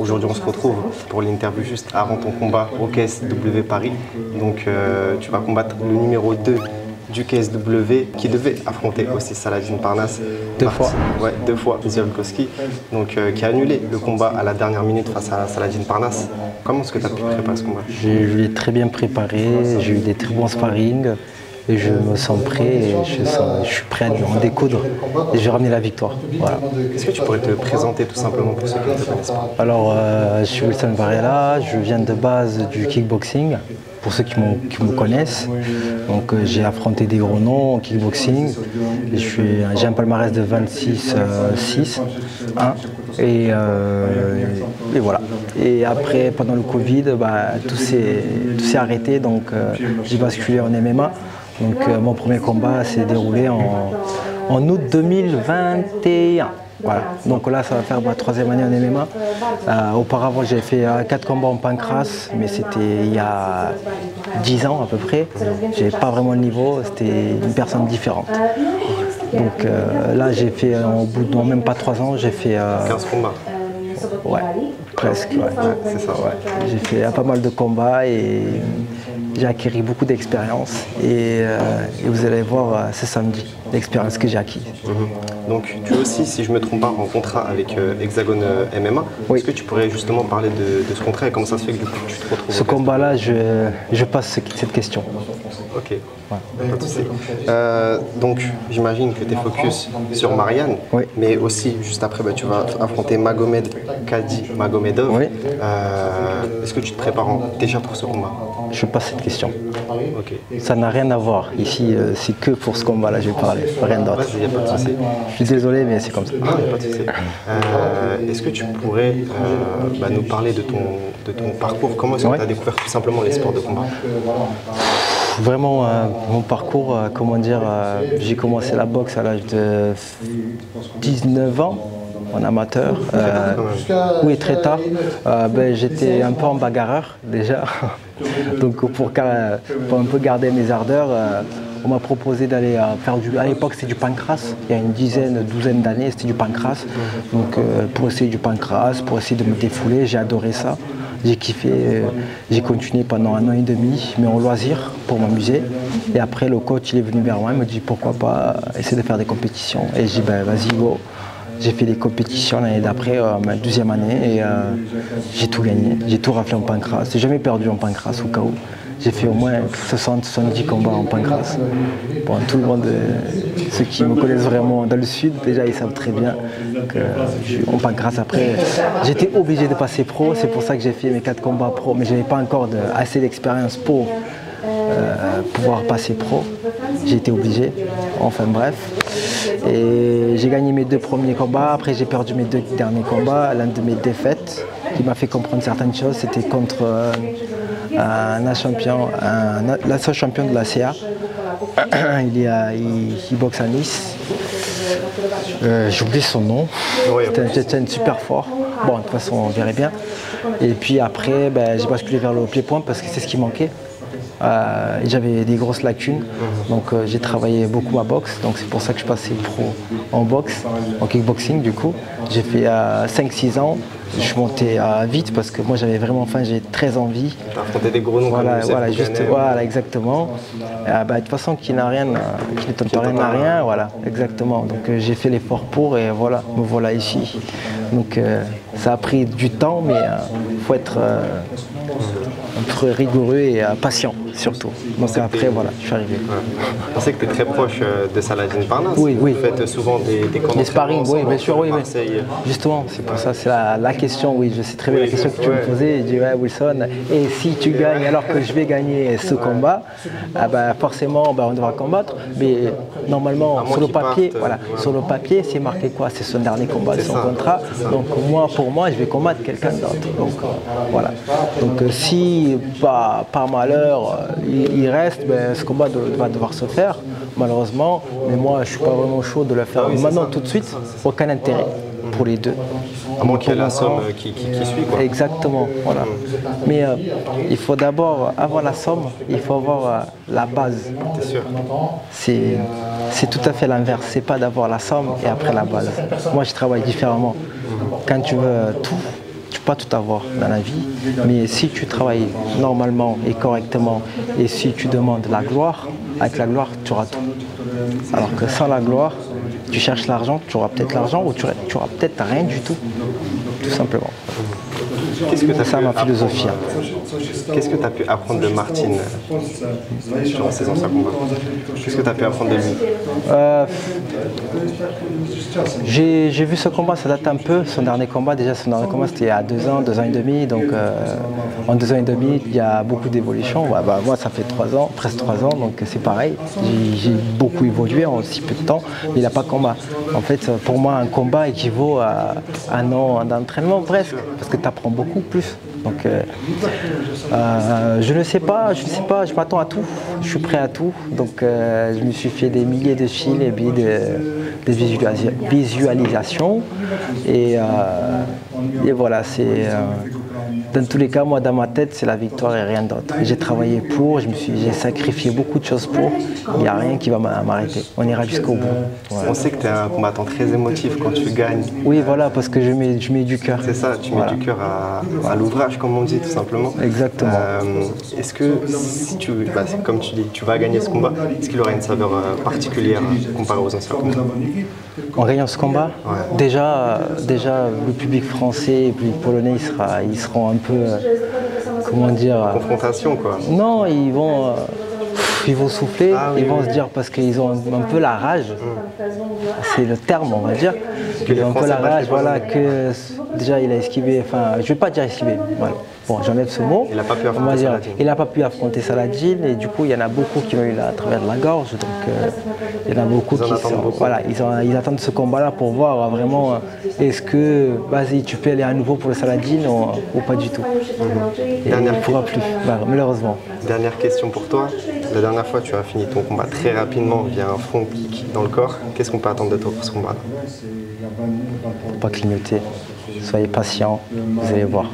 Aujourd'hui, on se retrouve pour l'interview juste avant ton combat au KSW Paris. Donc, tu vas combattre le numéro 2 du KSW qui devait affronter aussi Saladin Parnasse. Deux fois. Ouais, 2 fois, Ziolkowski. Donc, qui a annulé le combat à la dernière minute face à Saladin Parnasse. Comment est-ce que tu as pu préparer ce combat? Je l'ai très bien préparé, j'ai eu des très bons sparring. Et je me sens prêt et je suis prêt à lui en découdre et je vais ramener la victoire. Voilà. Est-ce que tu pourrais te présenter tout simplement pour ceux qui ne te connaissent pas? Alors, je suis Wilson Varela, je viens de base du kickboxing, pour ceux qui me connaissent. Donc, j'ai affronté des gros noms en kickboxing. J'ai un palmarès de 26-6, 1. Et voilà. Et après, pendant le Covid, tout s'est arrêté, donc j'ai basculé en MMA. Donc mon premier combat s'est déroulé en août 2021. Voilà. Donc là, ça va faire ma 3e année en MMA. Auparavant, j'ai fait 4 combats en pancrace, mais c'était il y a 10 ans à peu près. Je n'avais pas vraiment le niveau, c'était une personne différente. Donc là, j'ai fait, au bout de même pas 3 ans, j'ai fait... 15 combats. Ouais, presque. Ouais. C'est ça. Ouais. J'ai fait pas mal de combats et j'ai acquis beaucoup d'expérience. Et vous allez voir ce samedi l'expérience que j'ai acquise. Donc tu es aussi, si je ne me trompe pas, en contrat avec Hexagone MMA. Oui. Est-ce que tu pourrais justement parler de ce contrat et comment ça se fait que du coup, tu te retrouves? Ce combat-là, je passe cette question. Ok, ouais. Pas de souci. Donc j'imagine que tu es focus sur Marianne, oui. Mais aussi juste après tu vas affronter Magomed Kadi Magomedov. Oui. Est-ce que tu te prépares déjà pour ce combat? Je passe cette question. Ok. Ça n'a rien à voir. Ici, c'est que pour ce combat-là, je vais parler, rien d'autre. Vas-y, il n'y a pas de souci. Je suis désolé, mais c'est comme ça. Il n'y a pas de souci. Est-ce que tu pourrais nous parler de ton parcours? Comment est-ce que tu as découvert tout simplement les sports de combat? Vraiment, mon parcours, comment dire, j'ai commencé la boxe à l'âge de 19 ans. En amateur, oui, très tard. J'étais un peu en bagarreur déjà, donc pour un peu garder mes ardeurs, on m'a proposé d'aller faire à l'époque c'était du pancrace, il y a une douzaine d'années c'était du pancrace, donc pour essayer du pancrace, pour essayer de me défouler, j'ai adoré ça. J'ai kiffé, j'ai continué pendant 1 an et demi, mais en loisir, pour m'amuser. Et après, le coach il est venu vers moi, il me dit pourquoi pas essayer de faire des compétitions. Et j'ai dit vas-y go. J'ai fait des compétitions l'année d'après, ma 12e année, et j'ai tout gagné. J'ai tout raflé en pancrace. J'ai jamais perdu en pancrace au cas où. J'ai fait au moins 60-70 combats en pancrace. Bon, tout le monde, ceux qui me connaissent vraiment dans le sud, déjà ils savent très bien que je suis en pancrace. Après, j'étais obligé de passer pro, c'est pour ça que j'ai fait mes 4 combats pro, mais je n'avais pas encore assez d'expérience pour pouvoir passer pro. J'ai été obligé, enfin bref. Et j'ai gagné mes 2 premiers combats, après j'ai perdu mes 2 derniers combats. L'un de mes défaites qui m'a fait comprendre certaines choses, c'était contre un champion de la CA. Il boxe à Nice. J'ai oublié son nom. C'était un super fort. Bon, de toute façon, on verrait bien. Et puis après, j'ai basculé vers le pied-point parce que c'est ce qui manquait. J'avais des grosses lacunes, donc j'ai travaillé beaucoup à boxe, donc c'est pour ça que je passais pro en boxe, en kickboxing du coup. J'ai fait 5-6 ans, je suis monté vite parce que moi j'avais vraiment faim, j'ai très envie. T'as affronté des gros noms comme voilà, exactement. De toute façon, qui n'a rien, qui ne tente rien n'a rien, voilà, exactement. Donc j'ai fait l'effort pour et voilà, me voilà ici. Donc ça a pris du temps, mais il faut être rigoureux et patient surtout. Donc après voilà, je suis arrivé. Je sais que tu es très proche de Saladin Parnasse. Oui. Vous faites souvent des combats. Des sparring, oui, bien sûr, oui. Marseille. Justement, c'est pour ça, c'est la question, oui, je sais très bien la question que tu me posais. Je dis ouais Wilson, et si tu gagnes alors que je vais gagner ce combat, forcément on devra combattre. Mais normalement sur le papier, c'est marqué quoi? C'est son dernier combat de son contrat. Donc pour moi, je vais combattre quelqu'un d'autre. Donc voilà. Donc si par malheur il reste, ce combat va devoir se faire, malheureusement. Mais moi, je ne suis pas vraiment chaud de le faire maintenant tout de suite. Aucun intérêt pour les deux. À moins qu'il y ait la somme qui suit, quoi. Exactement, voilà. Mais il faut d'abord, avant la somme, il faut avoir la base. C'est sûr. C'est tout à fait l'inverse. C'est pas d'avoir la somme et après la base. Moi, je travaille différemment. Quand tu veux tout, tu peux pas tout avoir dans la vie, mais si tu travailles normalement et correctement, et si tu demandes la gloire, avec la gloire, tu auras tout. Alors que sans la gloire, tu cherches l'argent, tu auras peut-être l'argent ou tu auras peut-être rien du tout simplement. C'est ça ma philosophie. Qu'est-ce que tu as pu apprendre de Martin durant ces anciens combats? Qu'est-ce que tu as pu apprendre de lui? J'ai vu ce combat, ça date un peu. Son dernier combat c'était il y a 2 ans, 2 ans et demi. Donc en 2 ans et demi, il y a beaucoup d'évolution. Moi ça fait 3 ans, presque 3 ans, donc c'est pareil. J'ai beaucoup évolué en si peu de temps, mais il n'a pas de combat. En fait, pour moi, un combat équivaut à un an d'entraînement presque, parce que tu apprends beaucoup plus. Donc je ne sais pas, je m'attends à tout, je suis prêt à tout. Donc je me suis fait des milliers de fils et puis des visualisations. Et voilà, c'est dans tous les cas, moi dans ma tête, c'est la victoire et rien d'autre. J'ai travaillé pour, j'ai sacrifié beaucoup de choses pour, il n'y a rien qui va m'arrêter. On ira jusqu'au bout. Voilà. On sait que tu es un combattant très émotif quand tu gagnes. Oui, voilà, parce que je mets du cœur. C'est ça, tu mets du cœur à l'ouvrage, comme on dit, tout simplement. Exactement. Est-ce que, si comme tu dis, tu vas gagner ce combat, est-ce qu'il aura une saveur particulière comparée aux anciens combats? En gagnant ce combat, ouais. Déjà, le public français et le public polonais, ils seront un peu, comment dire... Confrontation, quoi. Non, ils vont souffler, ils vont se dire, parce qu'ils ont un peu la rage, c'est le terme, on va dire, ils ont un peu la rage, voilà, que déjà il a esquivé, enfin, je ne vais pas dire esquivé, voilà. Bon, j'enlève ce mot. Il n'a pas pu affronter Saladin. Il n'a pas pu affronter Saladin et du coup, il y en a beaucoup qui ont eu à travers de la gorge. Donc, il y en a beaucoup ils attendent ce combat-là pour voir vraiment est-ce que, vas-y, tu peux aller à nouveau pour le Saladin ou pas du tout. Et il ne pourra plus, malheureusement. Dernière question pour toi. La dernière fois, tu as fini ton combat très rapidement via un front kick dans le corps. Qu'est-ce qu'on peut attendre de toi pour ce combat-là? Pas clignoter. Soyez patient, vous allez voir.